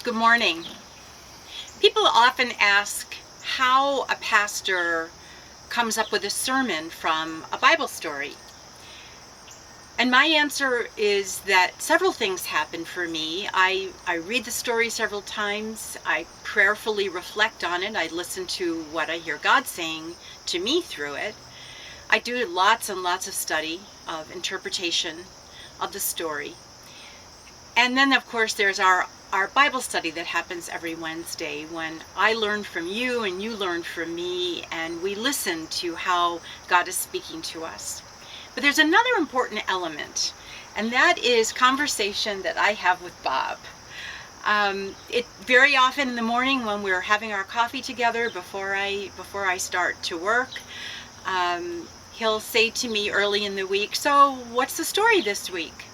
Good morning. People often ask how a pastor comes up with a sermon from a Bible story. And my answer is that several things happen for me. I read the story several times. I prayerfully reflect on it. I listen to what I hear God saying to me through it. I do lots and lots of study of interpretation of the story. And then, of course, there's our Bible study that happens every Wednesday when I learn from you and you learn from me, and we listen to how God is speaking to us. But there's another important element, and that is conversation that I have with Bob. It very often in the morning when we're having our coffee together before I start to work, he'll say to me early in the week, "So what's the story this week?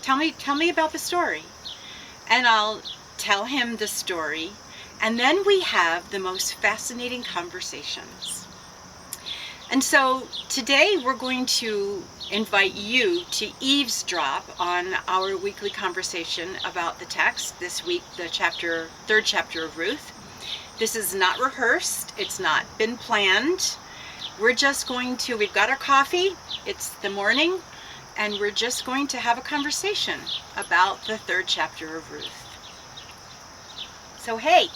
Tell me about the story." And I'll tell him the story, and then we have the most fascinating conversations. And so today we're going to invite you to eavesdrop on our weekly conversation about the text. This week, the third chapter of Ruth. This is not rehearsed. It's not been planned. We've got our coffee. It's the morning. And we're just going to have a conversation about the third chapter of Ruth. So, hey.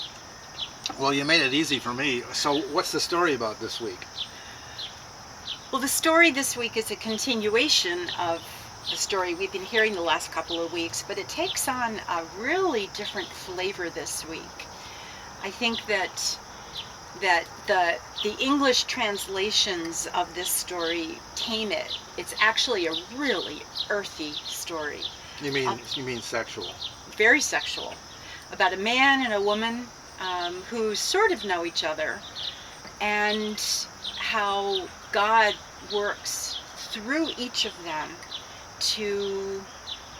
Well, you made it easy for me. So what's the story about this week? Well, the story this week is a continuation of the story we've been hearing the last couple of weeks, but it takes on a really different flavor this week. I think that the English translations of this story tame it. It's actually a really earthy story. You mean sexual? Very sexual. About a man and a woman who sort of know each other, and how God works through each of them to,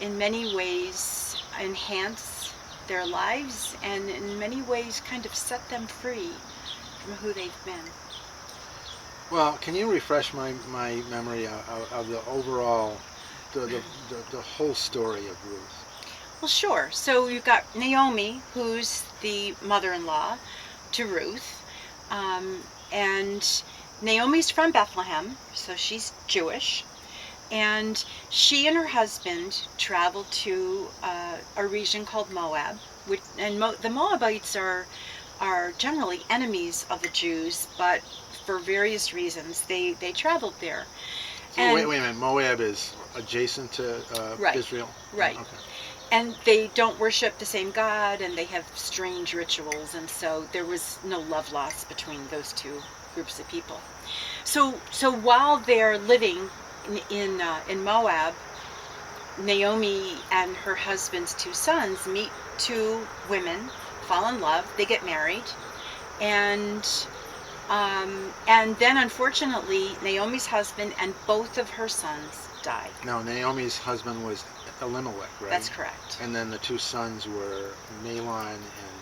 in many ways, enhance their lives and in many ways kind of set them free from who they've been. Well, can you refresh my memory of the overall, the whole story of Ruth? Well, sure. So you've got Naomi, who's the mother-in-law to Ruth, and Naomi's from Bethlehem, so she's Jewish, and she and her husband traveled to a region called Moab, the Moabites are generally enemies of the Jews, but for various reasons they traveled there. So wait a minute, Moab is adjacent to Right. Israel? Right. Okay. And they don't worship the same God, and they have strange rituals, and so there was no love lost between those two groups of people. So while they're living in Moab, Naomi and her husband's two sons meet two women, fall in love, they get married, and then unfortunately Naomi's husband and both of her sons die. Now, Naomi's husband was Elimelech, right? That's correct. And then the two sons were Mahlon and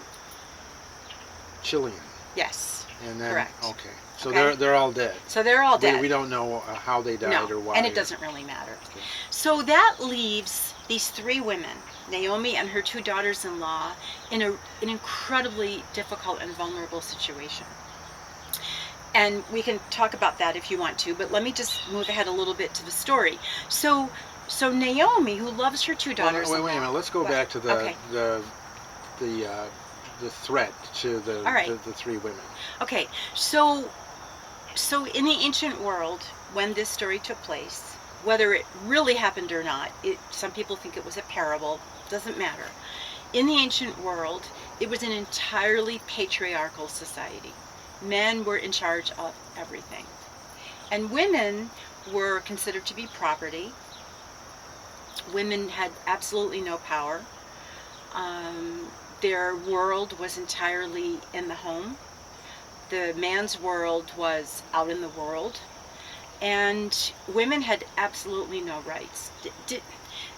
Chilion. Yes. And then, correct. Okay. So Okay. they're all dead. So they're all dead. We don't know how they died or why. And it doesn't really matter. Okay. So that leaves these three women, Naomi and her two daughters-in-law, in an incredibly difficult and vulnerable situation. And we can talk about that if you want to, but let me just move ahead a little bit to the story. So Naomi, who loves her two daughters. Wait a minute. Let's go back to Okay. the threat to All right. the three women. Okay, so in the ancient world, when this story took place, whether it really happened or not, some people think it was a parable, doesn't matter. In the ancient world, it was an entirely patriarchal society. Men were in charge of everything. And women were considered to be property. Women had absolutely no power. Their world was entirely in the home. The man's world was out in the world. And women had absolutely no rights.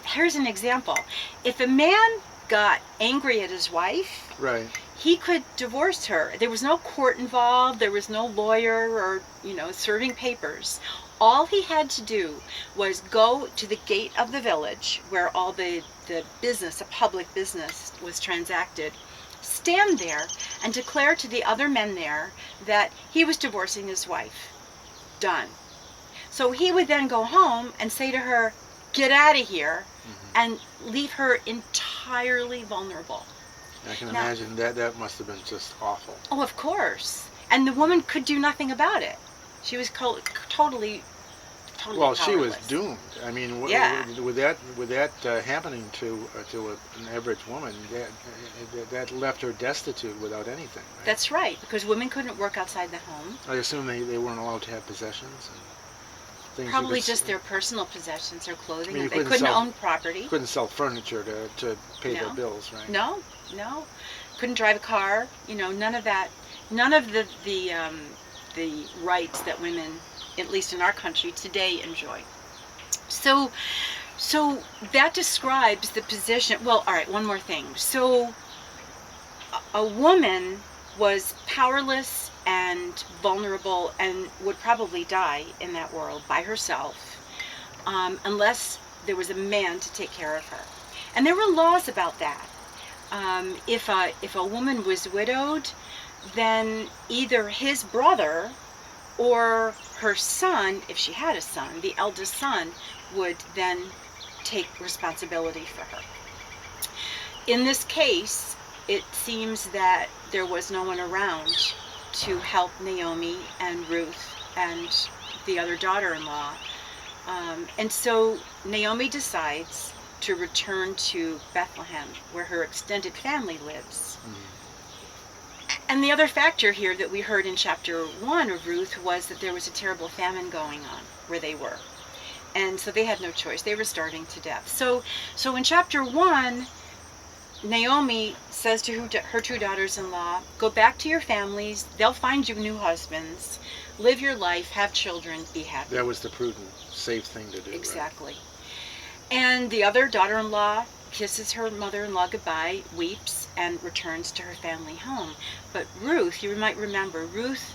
Here's an example. If a man got angry at his wife, Right. he could divorce her. There was no court involved. There was no lawyer or, serving papers. All he had to do was go to the gate of the village where all the business, a public business, was transacted, stand there and declare to the other men there that he was divorcing his wife. Done. So he would then go home and say to her, get out of here, and leave her entirely vulnerable. I can imagine that must have been just awful. Oh, of course. And the woman could do nothing about it. She was totally Well, powerless. she was doomed. I mean, with that happening to an average woman, that left her destitute without anything. Right? That's right, because women couldn't work outside the home. I assume they weren't allowed to have possessions and things. Probably just their personal possessions or clothing. I mean, They couldn't own property. Couldn't sell furniture to pay their bills, right? No. Couldn't drive a car. None of that. None of the rights that women, at least in our country today, enjoy. So that describes the position. Well, all right, one more thing. So a woman was powerless and vulnerable and would probably die in that world by herself, unless there was a man to take care of her. And there were laws about that. If a woman was widowed, then either his brother or her son, if she had a son, the eldest son, would then take responsibility for her. In this case, it seems that there was no one around to help Naomi and Ruth and the other daughter-in-law. And so Naomi decides to return to Bethlehem, where her extended family lives. And the other factor here that we heard in chapter 1 of Ruth was that there was a terrible famine going on where they were. And so they had no choice. They were starving to death. So in chapter 1, Naomi says to her two daughters-in-law, go back to your families. They'll find you new husbands. Live your life. Have children. Be happy. That was the prudent, safe thing to do. Exactly. Right? And the other daughter-in-law kisses her mother-in-law goodbye, weeps, and returns to her family home. But Ruth, you might remember, Ruth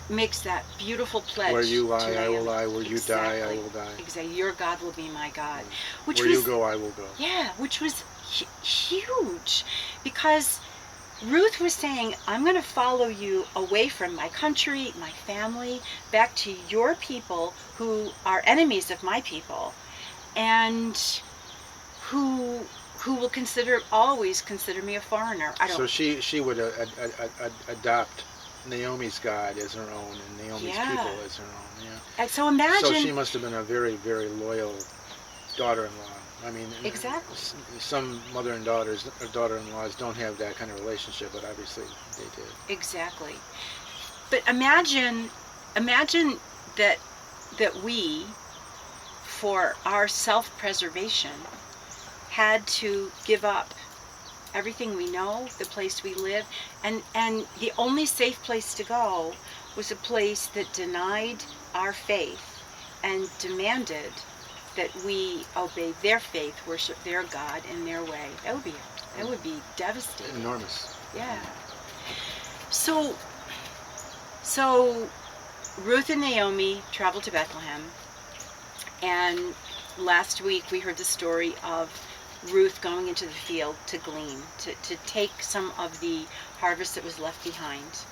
makes that beautiful pledge. Where you lie, to I will Naomi. lie. Where you Exactly. die, I will die. Exactly. Your God will be my God. Where you go, I will go. Yeah, which was huge, because Ruth was saying, I'm going to follow you away from my country, my family, back to your people who are enemies of my people, and who will always consider me a foreigner. So she would adopt Naomi's God as her own and Naomi's people as her own. Yeah. And so imagine. So she must have been a very, very loyal daughter-in-law. I mean, exactly. Some mother and daughter-in-laws don't have that kind of relationship, but obviously they did. Exactly. But imagine that we, for our self-preservation, had to give up everything we know, the place we live, and the only safe place to go was a place that denied our faith and demanded that we obey their faith, worship their God in their way. That would be devastating. Enormous. Yeah. So Ruth and Naomi traveled to Bethlehem, and last week we heard the story of Ruth going into the field to glean, to take some of the harvest that was left behind.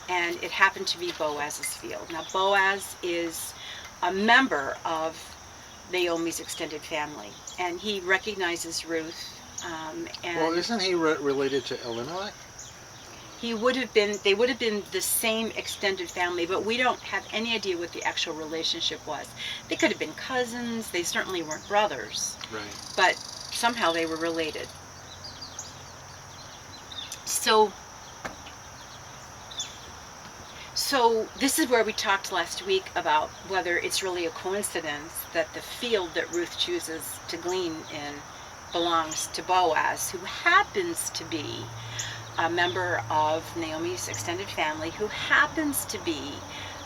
And it happened to be Boaz's field. Now, Boaz is a member of Naomi's extended family, and he recognizes Ruth. Well, isn't he related to Elimelech? They would have been the same extended family, but we don't have any idea what the actual relationship was. They could have been cousins. They certainly weren't brothers. Right. But somehow they were related. So this is where we talked last week about whether it's really a coincidence that the field that Ruth chooses to glean in belongs to Boaz, who happens to be a member of Naomi's extended family, who happens to be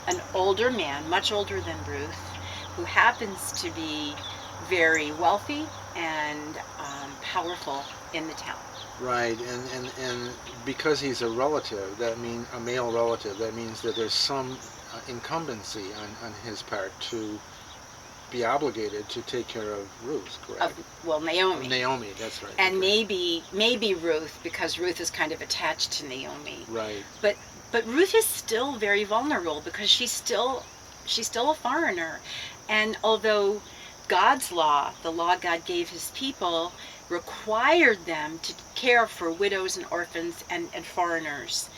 an older man, much older than Ruth, who happens to be very wealthy and powerful in the town. Right, and because he's a relative, that means a male relative, that means that there's some incumbency on his part to be obligated to take care of Ruth, correct? Well, Naomi. Naomi, that's right. And okay. maybe Ruth, because Ruth is kind of attached to Naomi. Right. But Ruth is still very vulnerable because she's still a foreigner. And although God's law, the law God gave his people, required them to care for widows and orphans and foreigners,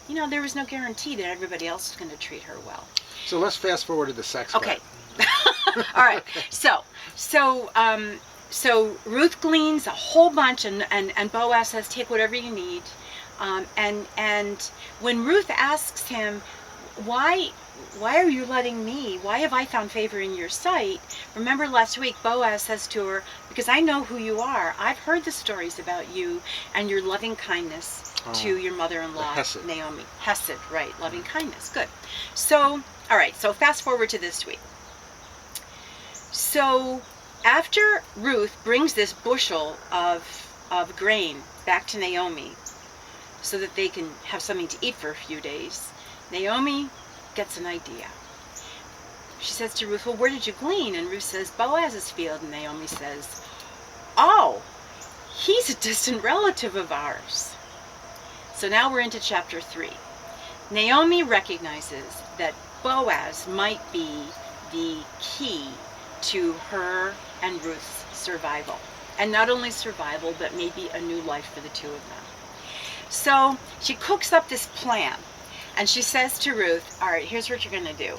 there was no guarantee that everybody else was going to treat her well. So let's fast forward to the sex Okay. part. All right. So Ruth gleans a whole bunch, and Boaz says, "Take whatever you need." And when Ruth asks him, "Why are you letting me? Why have I found favor in your sight?" Remember last week, Boaz says to her, "Because I know who you are. I've heard the stories about you and your loving kindness to your mother-in-law, Naomi." Hesed, right? Loving kindness. Good. So, all right. So fast forward to this week. So after Ruth brings this bushel of grain back to Naomi so that they can have something to eat for a few days, Naomi gets an idea. She says to Ruth, "Well, where did you glean?" And Ruth says, "Boaz's field." And Naomi says, "Oh, he's a distant relative of ours." So now we're into chapter 3. Naomi recognizes that Boaz might be the key to her and Ruth's survival. And not only survival, but maybe a new life for the two of them. So she cooks up this plan. And she says to Ruth, "All right, here's what you're going to do.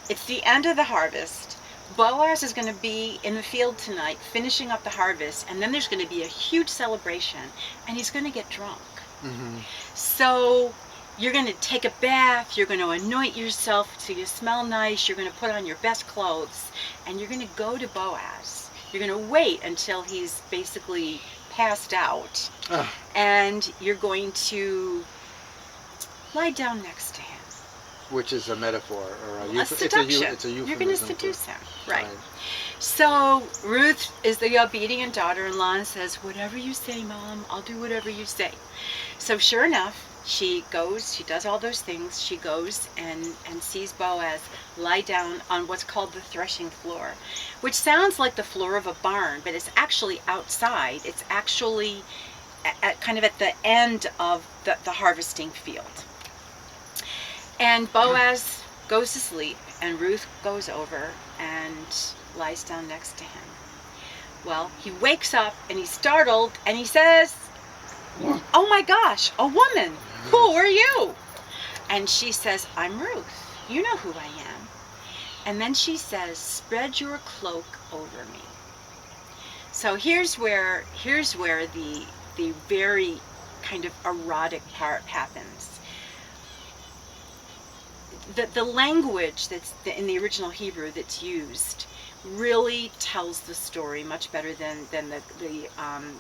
It's the end of the harvest. Boaz is going to be in the field tonight finishing up the harvest. And then there's going to be a huge celebration. And he's going to get drunk. Mm-hmm. So you're going to take a bath, you're going to anoint yourself so you smell nice, you're going to put on your best clothes, and you're going to go to Boaz. You're going to wait until he's basically passed out, and you're going to lie down next to him." Which is a metaphor, or a seduction. It's a euphemism. You're going to seduce him, right? So Ruth is the obedient daughter-in-law and says, "Whatever you say, Mom, I'll do whatever you say." So sure enough, she goes, she does all those things. She goes and sees Boaz lie down on what's called the threshing floor, which sounds like the floor of a barn, but it's actually outside. It's actually kind of at the end of the harvesting field. And Boaz goes to sleep, and Ruth goes over and lies down next to him. Well, he wakes up, and he's startled, and he says, "Oh my gosh, a woman! Who are you?" And she says, "I'm Ruth. You know who I am." And then she says, "Spread your cloak over me." So here's where the very kind of erotic part happens. The language that's in the original Hebrew that's used really tells the story much better than the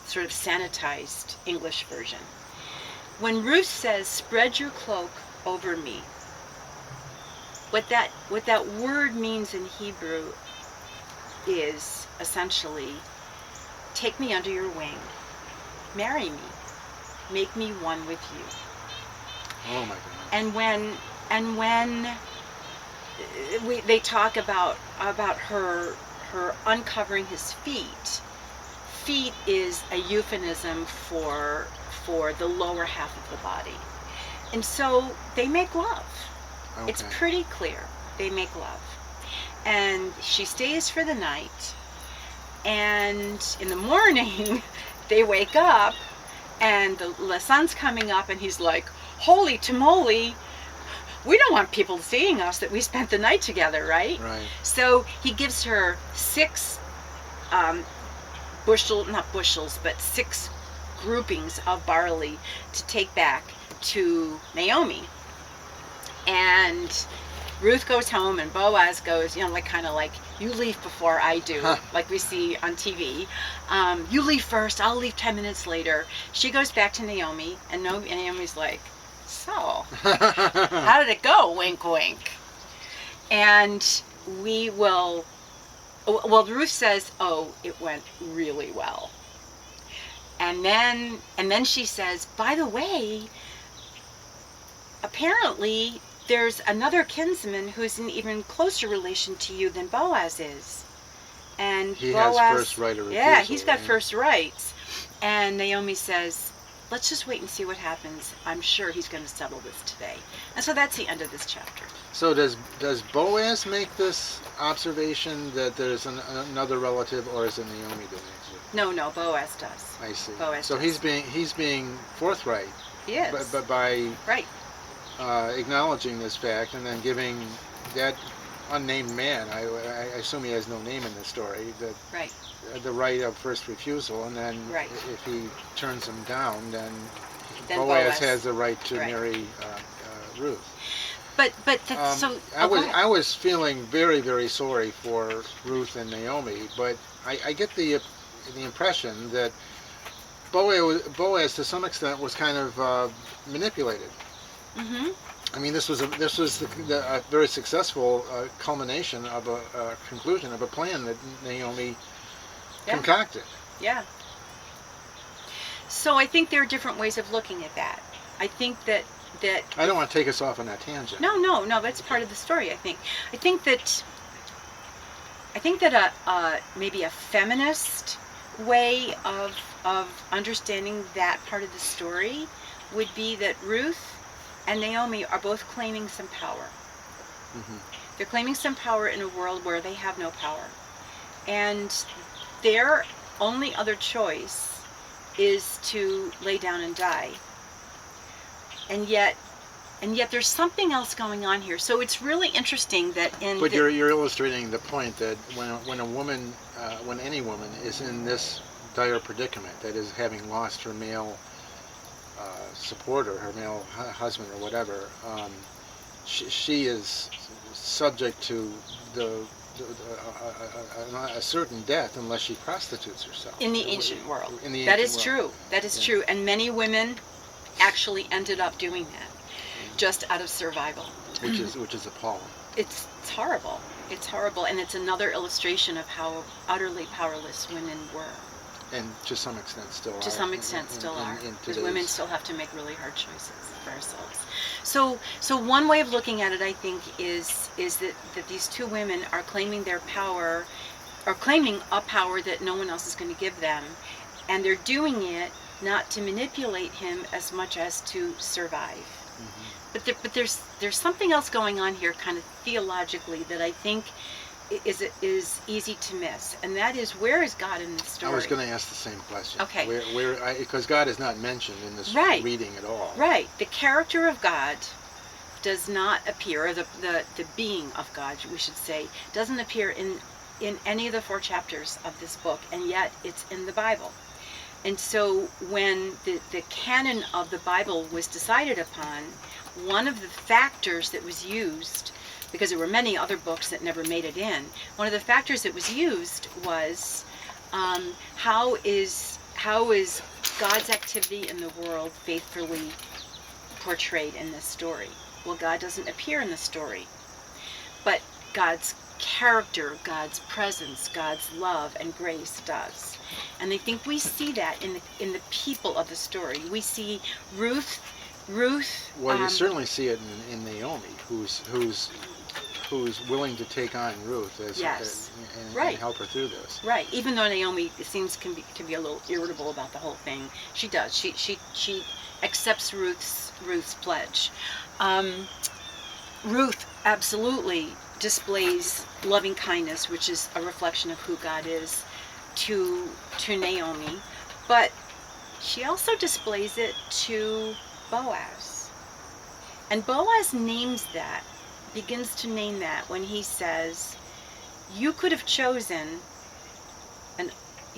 sort of sanitized English version. When Ruth says, "Spread your cloak over me," what that word means in Hebrew is essentially, take me under your wing, marry me, make me one with you. Oh my God. And when they talk about her uncovering his feet. Feet is a euphemism for the lower half of the body. And so they make love. Okay. It's pretty clear. They make love. And she stays for the night. And in the morning, they wake up, and the sun's coming up, and he's like, "Holy tamale, we don't want people seeing us that we spent the night together, right?" Right. So he gives her 6 6 groupings of barley to take back to Naomi. And Ruth goes home, and Boaz goes, kind of like, "You leave before I do," like we see on TV. "You leave first, I'll leave 10 minutes later." She goes back to Naomi, and Naomi's like, "So, how did it go? Wink, wink." And Ruth says, "Oh, it went really well." And then she says, by the way, apparently there's another kinsman who's in even closer relation to you than Boaz is. And He Boaz, has first right of refusal. yeah, he's got right? first rights. And Naomi says, let's just wait and see what happens. I'm sure he's going to settle this today. And so that's the end of this chapter. So does Boaz make this observation that there's another relative, or is it Naomi that makes it? No, Boaz does. I see. Boaz so does. he's being forthright. He is. But by right. Acknowledging this fact and then giving that unnamed man, I assume he has no name in this story, that right. The right of first refusal, and then right. if he turns him down, then Boaz has the right to right. marry Ruth. But so I was feeling very, very sorry for Ruth and Naomi, but I get the impression that Boaz to some extent was kind of manipulated. Mm-hmm. I mean, this was a very successful culmination of a conclusion of a plan that Naomi concocted. Yeah. So I think there are different ways of looking at that. I think that I don't want to take us off on that tangent. No, that's part of the story. I think that maybe a feminist way of understanding that part of the story would be that Ruth and Naomi are both claiming some power. Mm-hmm. They're claiming some power in a world where they have no power, and their only other choice is to lay down and die. And yet there's something else going on here. So it's really interesting that But you're illustrating the point that when a woman, when any woman is in this dire predicament, that is having lost her male supporter, her male husband or whatever, she is subject to a certain death unless she prostitutes herself. In the ancient world. That is true. That is true. And many women actually ended up doing that, just out of survival. Which is appalling. It's horrible. It's horrible, and it's another illustration of how utterly powerless women were. And to some extent still are. To some extent still are. Because women still have to make really hard choices for ourselves. So one way of looking at it, I think, is that these two women are claiming their power, or claiming a power that no one else is going to give them, and they're doing it not to manipulate him as much as to survive. Mm-hmm. But there's something else going on here, kind of theologically, that I think is easy to miss, and that is, where is God in this story? I was going to ask the same question. Okay. Because God is not mentioned in this reading at all. Right. The character of God does not appear, or the being of God, we should say, doesn't appear in any of the 4 chapters of this book, and yet it's in the Bible. And so when the canon of the Bible was decided upon, one of the factors that was used, because there were many other books that never made it in, one of the factors that was used was how is God's activity in the world faithfully portrayed in this story? Well, God doesn't appear in the story, but God's character, God's presence, God's love and grace does. And I think we see that in the people of the story. We see Ruth. Well, you certainly see it in Naomi, who's willing to take on Ruth and help her through this. Right. Even though Naomi seems to be a little irritable about the whole thing, she does. She accepts Ruth's pledge. Ruth absolutely displays loving kindness, which is a reflection of who God is, to Naomi, but she also displays it to Boaz. And Boaz begins to name that when he says, you could have chosen a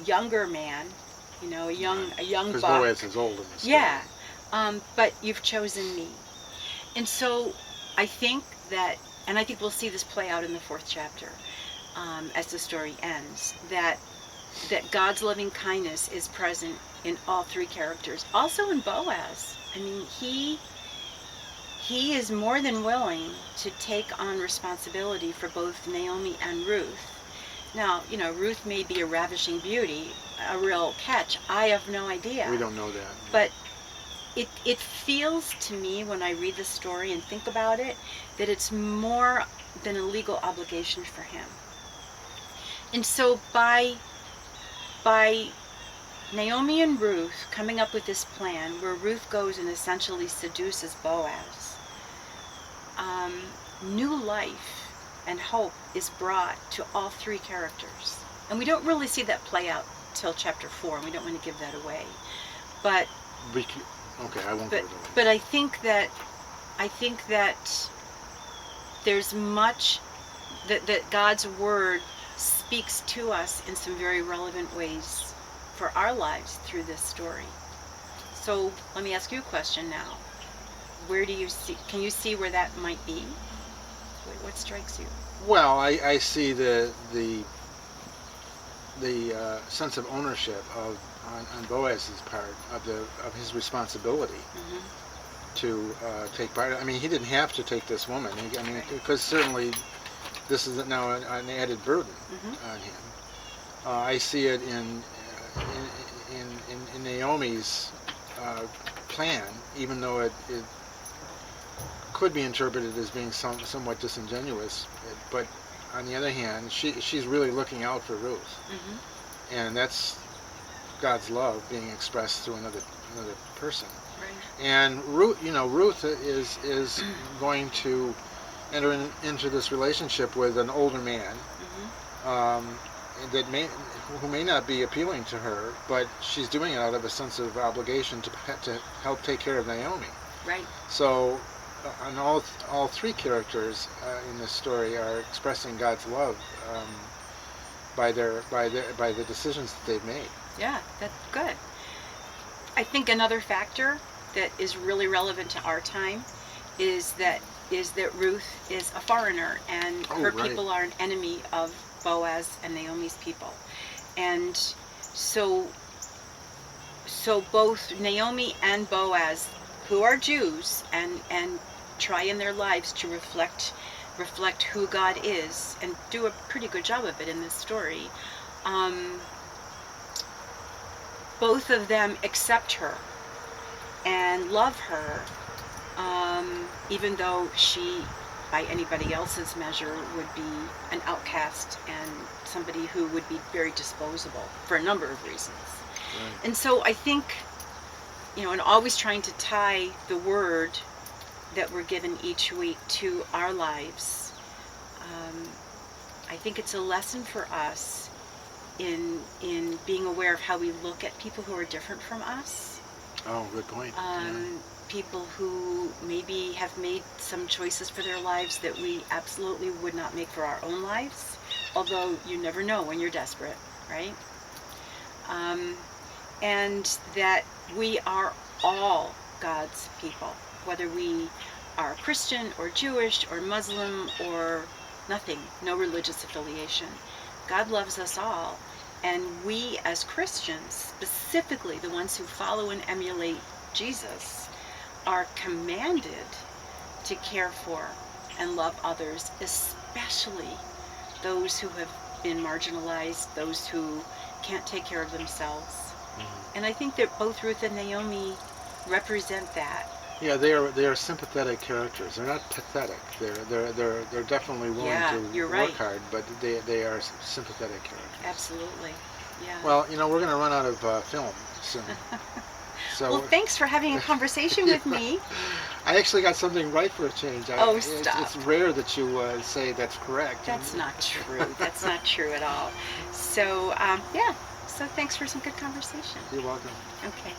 younger man, a young buck. Because Boaz is old in the story. Yeah, but you've chosen me. And so I think we'll see this play out in the 4th chapter, as the story ends, that God's loving kindness is present in all 3 characters. Also in Boaz. I mean, he is more than willing to take on responsibility for both Naomi and Ruth, Now, Ruth may be a ravishing beauty, a real catch. I have no idea. We don't know that. But it feels to me, when I read the story and think about it, that it's more than a legal obligation for him. And so by Naomi and Ruth coming up with this plan where Ruth goes and essentially seduces Boaz, new life and hope is brought to all three characters. And we don't really see that play out till chapter 4, and we don't want to give that away. But okay, I won't but, go there. but I think that there's much that God's word speaks to us in some very relevant ways for our lives through this story. So let me ask you a question now. Where do you see? Can you see where that might be? What strikes you? Well, I see the sense of ownership on Boaz's part of his responsibility to take part. I mean, he didn't have to take this woman. Because certainly this is now an added burden on him. I see it in Naomi's plan, even though it could be interpreted as being somewhat disingenuous. But on the other hand, she's really looking out for Ruth, and that's God's love being expressed through another person. Right. And Ruth is going to enter into this relationship with an older man who may not be appealing to her, but she's doing it out of a sense of obligation to help take care of Naomi. Right. So, and all three characters in this story are expressing God's love by the decisions that they've made. Yeah, that's good. I think another factor that is really relevant to our time is that Ruth is a foreigner, and her people are an enemy of Boaz and Naomi's people. And so both Naomi and Boaz, who are Jews and try in their lives to reflect who God is, and do a pretty good job of it in this story, both of them accept her and love her, even though she, by anybody else's measure, would be an outcast and somebody who would be very disposable for a number of reasons. Right. And so I think, and always trying to tie the word that we're given each week to our lives, I think it's a lesson for us in being aware of how we look at people who are different from us. Oh, good point. People who maybe have made some choices for their lives that we absolutely would not make for our own lives, although you never know when you're desperate, right? And that we are all God's people, whether we are Christian or Jewish or Muslim or nothing, no religious affiliation. God loves us all, and we as Christians, specifically the ones who follow and emulate Jesus, are commanded to care for and love others, especially those who have been marginalized, those who can't take care of themselves. And I think that both Ruth and Naomi represent that. Yeah, they are sympathetic characters. They're not pathetic. They're definitely willing to work hard, but they are sympathetic characters. Absolutely. Yeah. Well, we're going to run out of film soon. So, well, thanks for having a conversation with me. I actually got something right for a change. Stop. It's rare that you say that's correct. That's not true. That's not true at all. So, so thanks for some good conversation. You're welcome. Okay.